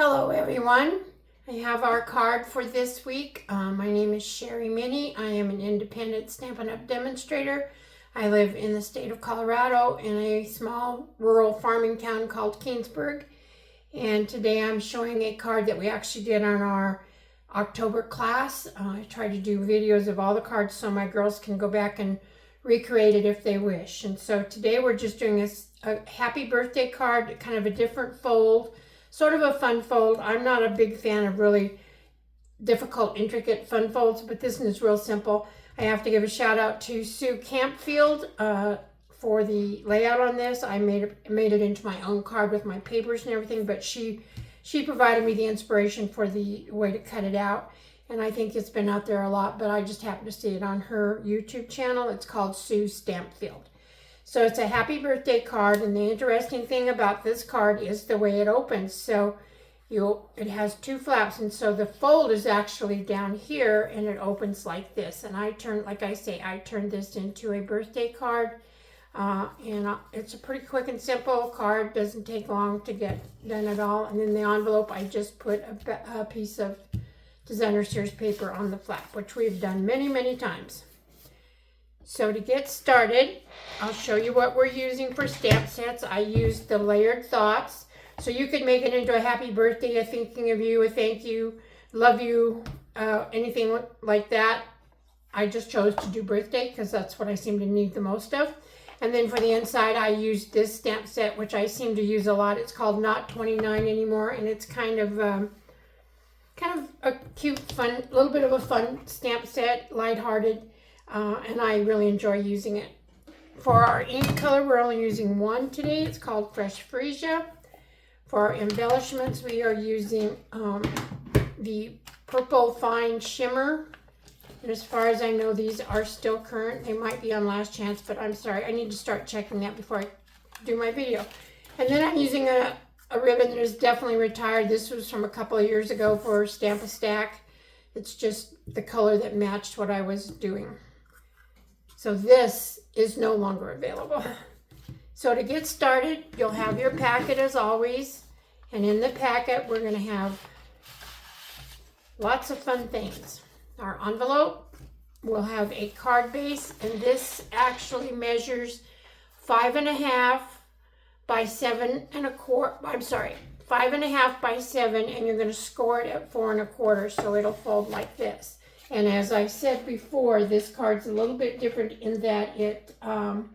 Hello everyone. I have our card for this week. My name is Sherry Minnie. I am an independent Stampin' Up! Demonstrator. I live in the state of Colorado in a small rural farming town called Keensburg. And today I'm showing a card that we actually did on our October class. I try to do videos of all the cards so my girls can go back and recreate it if they wish. And so today we're just doing a happy birthday card, kind of a different fold. Sort of a fun fold. I'm not a big fan of really difficult, intricate fun folds, but this one is real simple. I have to give a shout out to Sue Campfield for the layout on this. I made it into my own card with my papers and everything, but she provided me the inspiration for the way to cut it out. And I think it's been out there a lot, but I just happened to see it on her YouTube channel. It's called Sue Campfield. So it's a happy birthday card, and the interesting thing about this card is the way it opens. So it has two flaps, and so the fold is actually down here, and it opens like this. And I turned this into a birthday card, and it's a pretty quick and simple card. Doesn't take long to get done at all. And in the envelope, I just put a piece of designer series paper on the flap, which we've done many, many times. So to get started, I'll show you what we're using for stamp sets. I used the layered thoughts. So you could make it into a happy birthday, a thinking of you, a thank you, love you, anything like that. I just chose to do birthday because that's what I seem to need the most of. And then for the inside, I used this stamp set, which I seem to use a lot. It's called Not 29 anymore, and it's kind of a cute, fun, little bit of a fun stamp set, lighthearted. And I really enjoy using it. For our ink color, we're only using one today. It's called Fresh Freesia. For our embellishments, we are using the Purple Fine Shimmer. And as far as I know, these are still current. They might be on last chance, but I'm sorry. I need to start checking that before I do my video. And then I'm using a ribbon that is definitely retired. This was from a couple of years ago for Stamp a Stack. It's just the color that matched what I was doing. So this is no longer available. So to get started, you'll have your packet as always. And in the packet, we're going to have lots of fun things. Our envelope will have a card base, and this actually measures 5.5 by 7.25. I'm sorry, 5.5 by 7, and you're going to score it at 4.25, so it'll fold like this. And as I said before, this card's a little bit different in that it, trying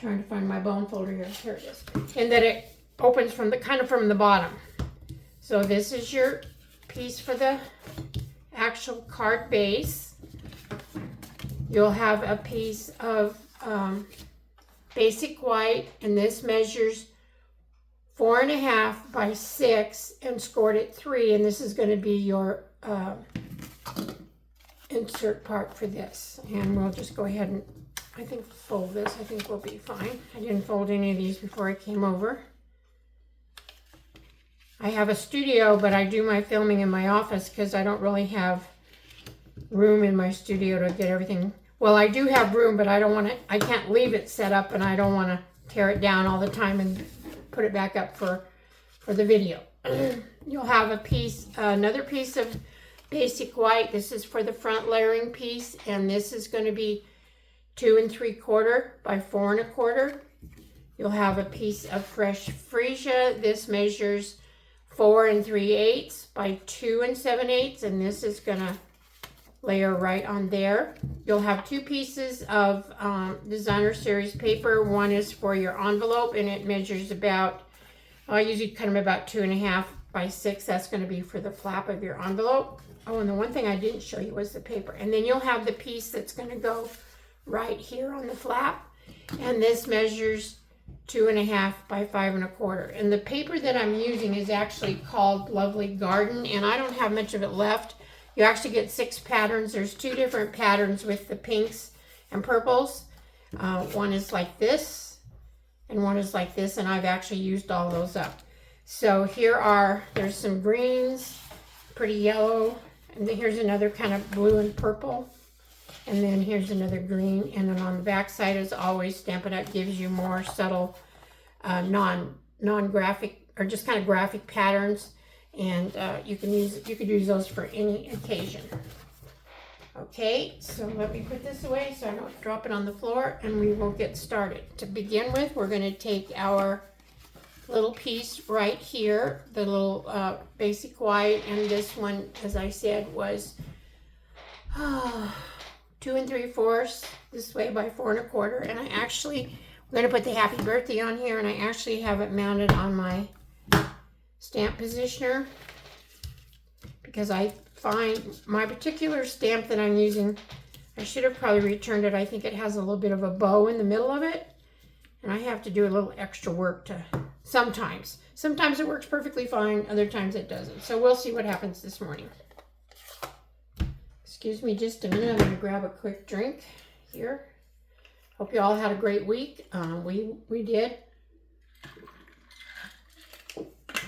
to find my bone folder here, here it is, in that it opens from the bottom. So this is your piece for the actual card base. You'll have a piece of basic white, and this measures 4.5 by 6 and scored at 3, and this is going to be your insert part for this. And we'll just go ahead and I think fold this. I think we'll be fine. I didn't fold any of these before I came over. I have a studio, but I do my filming in my office because I don't really have room in my studio to get everything. Well, I do have room, but I can't leave it set up, and I don't want to tear it down all the time and put it back up for the video. You'll have another piece of basic white. This is for the front layering piece, and this is going to be 2 3/4 by 4 1/4. You'll have a piece of Fresh Freesia. This measures 4 3/8 by 2 7/8, and this is going to layer right on there. You'll have 2 pieces of designer series paper. One is for your envelope, and it measures about, I usually cut them about 2.5 by 6. That's going to be for the flap of your envelope. Oh, and the one thing I didn't show you was the paper. And then you'll have the piece that's going to go right here on the flap. And this measures 2.5 by 5 1/4. And the paper that I'm using is actually called Lovely Garden, and I don't have much of it left. You actually get 6 patterns. There's 2 different patterns with the pinks and purples. One is like this, and one is like this, and I've actually used all those up. So there's some greens, pretty yellow, and then here's another kind of blue and purple, and then here's another green, and then on the back side, as always, Stampin' Up! Gives you more subtle non-graphic are just kind of graphic patterns, and you could use those for any occasion. Okay, so let me put this away so I don't drop it on the floor, and we will get started. To begin with, we're going to take our little piece right here, the little basic white, and this one, as I said, was 2 3/4 this way by 4 1/4, and I'm going to put the happy birthday on here, and I actually have it mounted on my stamp positioner because I find my particular stamp that I'm using, I should have probably returned it. I think it has a little bit of a bow in the middle of it, and I have to do a little extra work to sometimes. Sometimes it works perfectly fine, other times it doesn't. So we'll see what happens this morning. Excuse me just a minute. I'm going to grab a quick drink here. Hope you all had a great week. We did.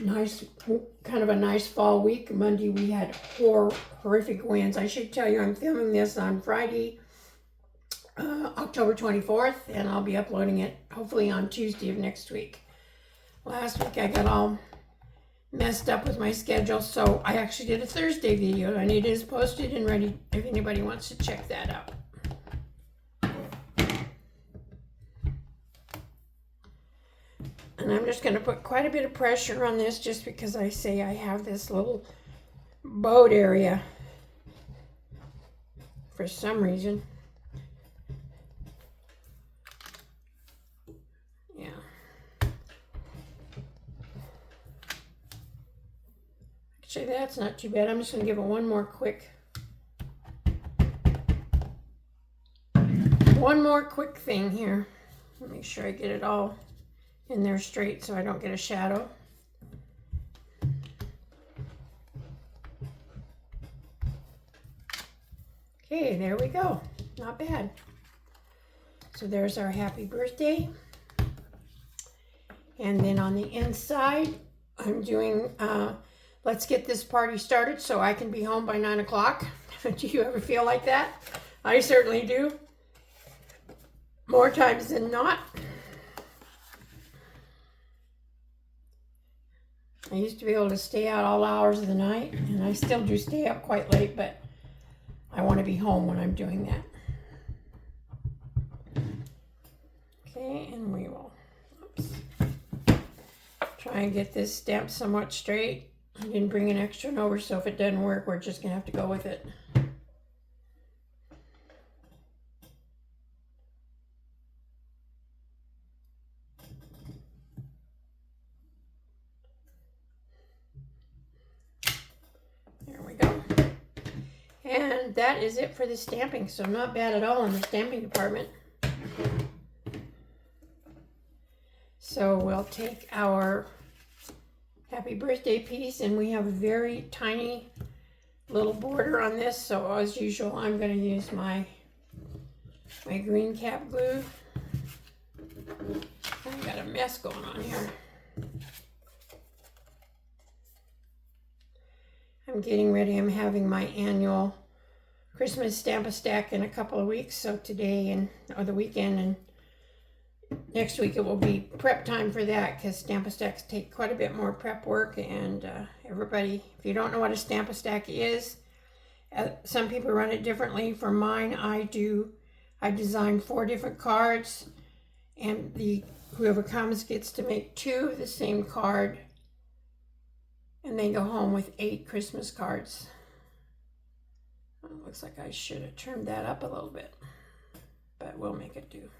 Nice, kind of a nice fall week. Monday we had horrific winds. I should tell you I'm filming this on Friday, October 24th, and I'll be uploading it hopefully on Tuesday of next week. Last week I got all messed up with my schedule, so I actually did a Thursday video, and it is posted and ready if anybody wants to check that out. And I'm just going to put quite a bit of pressure on this just because I say I have this little boat area for some reason. Yeah. Actually, that's not too bad. I'm just going to give it one more quick thing here. Make sure I get it all in there straight so I don't get a shadow. Okay, there we go. Not bad. So there's our happy birthday. And then on the inside, I'm doing, let's get this party started so I can be home by 9 o'clock. Do you ever feel like that? I certainly do. More times than not. I used to be able to stay out all hours of the night, and I still do stay up quite late, but I want to be home when I'm doing that. Okay, and we will try and get this stamped somewhat straight. I didn't bring an extra one over, so if it doesn't work, we're just going to have to go with it. And that is it for the stamping, so not bad at all in the stamping department. So we'll take our happy birthday piece, and we have a very tiny little border on this, so as usual I'm going to use my green cap glue. I've got a mess going on here. I'm getting ready. I'm having my annual Christmas Stamp-A-Stack in a couple of weeks. So today or the weekend and next week it will be prep time for that, because Stamp-A-Stacks take quite a bit more prep work. And everybody, if you don't know what a Stamp-A-Stack is, some people run it differently. For mine, I design 4 different cards, and whoever comes gets to make 2 of the same card. And they go home with 8 Christmas cards. Well, it looks like I should have trimmed that up a little bit, but we'll make it do.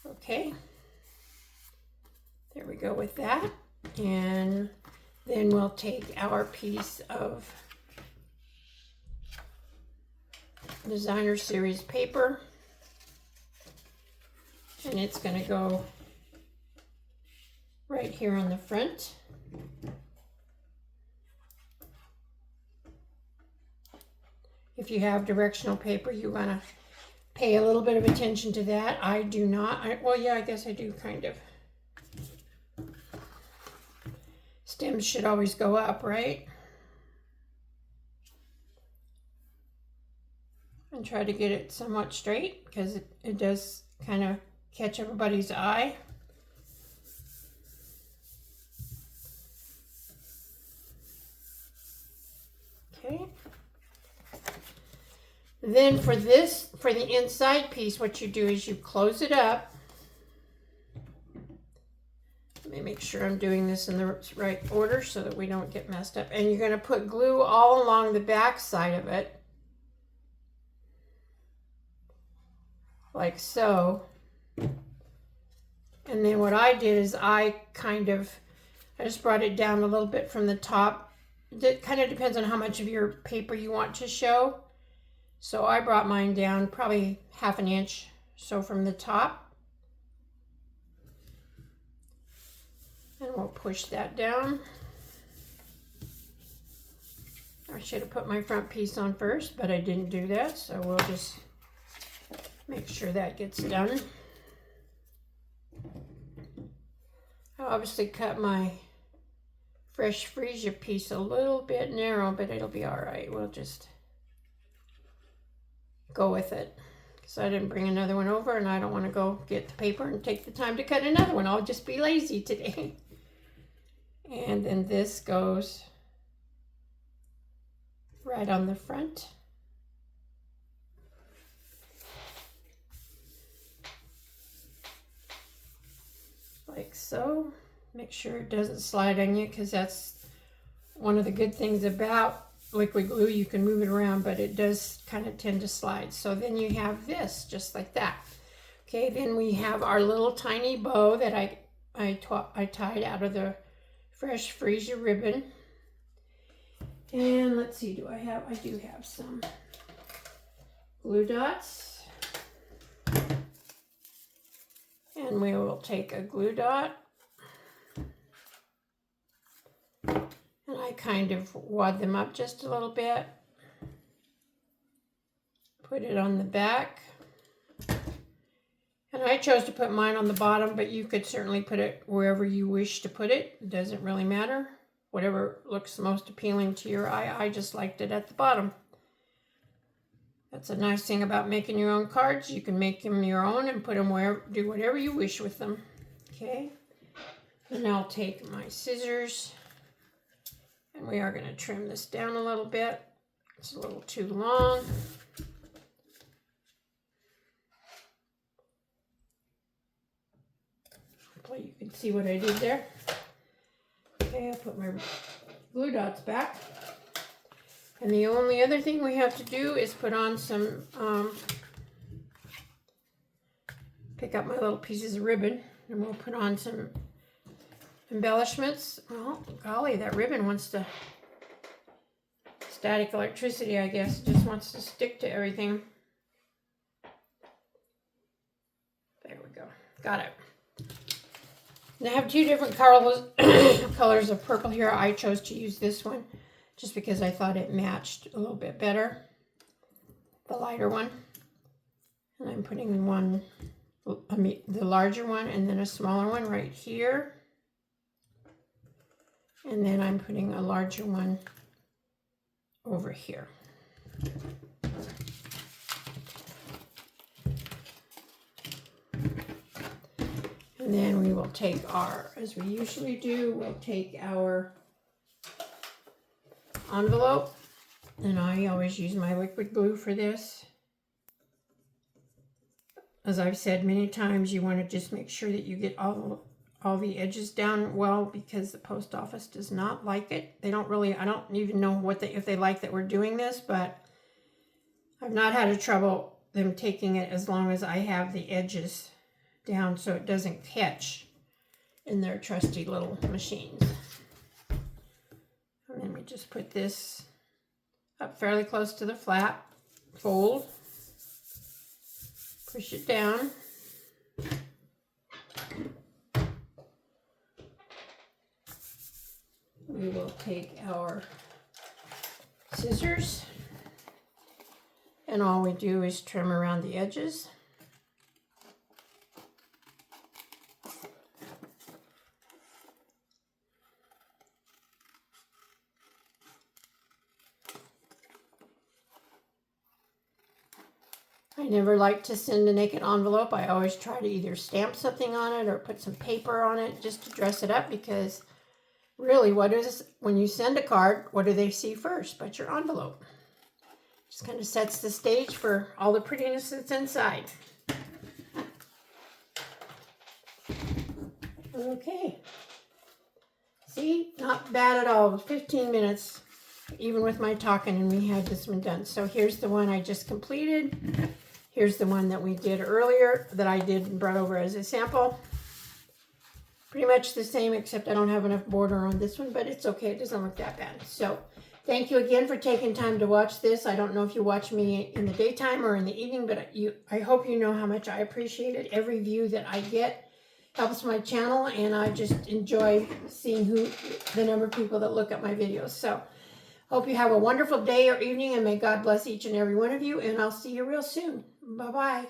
Okay, there we go with that. And then we'll take our piece of designer series paper, and it's going to go right here on the front. If you have directional paper, you want to pay a little bit of attention to that. I do not. Well, yeah, I guess I do kind of. Stems should always go up, right? And try to get it somewhat straight, because it does kind of catch everybody's eye. Then for the inside piece, what you do is you close it up. Let me make sure I'm doing this in the right order so that we don't get messed up. And you're going to put glue all along the back side of it, like so. And then what I did is I just brought it down a little bit from the top. It kind of depends on how much of your paper you want to show. So I brought mine down probably 1/2 inch, so from the top. And we'll push that down. I should have put my front piece on first, but I didn't do that, so we'll just make sure that gets done. I obviously cut my fresh freesia piece a little bit narrow, but it'll be all right. We'll just go with it, because I didn't bring another one over and I don't want to go get the paper and take the time to cut another one. I'll just be lazy today. And then this goes right on the front. Like so. Make sure it doesn't slide on you, because that's one of the good things about liquid glue. You can move it around, but it does kind of tend to slide. So then you have this just like that. Okay, then we have our little tiny bow that I tied out of the fresh freesia ribbon. And let's see, I do have some glue dots. And we will take a glue dot, and I kind of wad them up just a little bit. Put it on the back. And I chose to put mine on the bottom, but you could certainly put it wherever you wish to put it. It doesn't really matter. Whatever looks most appealing to your eye. I just liked it at the bottom. That's a nice thing about making your own cards. You can make them your own and put them wherever, do whatever you wish with them. Okay. And I'll take my scissors, and we are going to trim this down a little bit. It's a little too long. Hopefully you can see what I did there. Okay, I'll put my glue dots back. And the only other thing we have to do is put on some, pick up my little pieces of ribbon, and we'll put on some embellishments. Oh, golly, that ribbon wants to, static electricity, I guess, just wants to stick to everything. There we go, got it. And I have two different colors of purple here. I chose to use this one just because I thought it matched a little bit better, the lighter one. And I'm putting one, the larger one, and then a smaller one right here. And then I'm putting a larger one over here. And then we will take our, as we usually do, we'll take our envelope, and I always use my liquid glue for this. As I've said many times, you want to just make sure that you get all the edges down well, because the post office does not like it. They don't really, I don't even know if they like that we're doing this, but I've not had a trouble them taking it as long as I have the edges down so it doesn't catch in their trusty little machines. And then we just put this up fairly close to the flap, fold, push it down. We will take our scissors, and all we do is trim around the edges. I never like to send a naked envelope. I always try to either stamp something on it or put some paper on it just to dress it up, because really, when you send a card, what do they see first but your envelope? Just kind of sets the stage for all the prettiness that's inside. Okay. See, not bad at all. 15 minutes, even with my talking, and we had this one done. So here's the one I just completed. Here's the one that we did earlier that I did and brought over as a sample. Pretty much the same, except I don't have enough border on this one, but it's okay. It doesn't look that bad. So thank you again for taking time to watch this. I don't know if you watch me in the daytime or in the evening, but I hope you know how much I appreciate it. Every view that I get helps my channel, and I just enjoy seeing the number of people that look at my videos. So hope you have a wonderful day or evening, and may God bless each and every one of you, and I'll see you real soon. Bye-bye.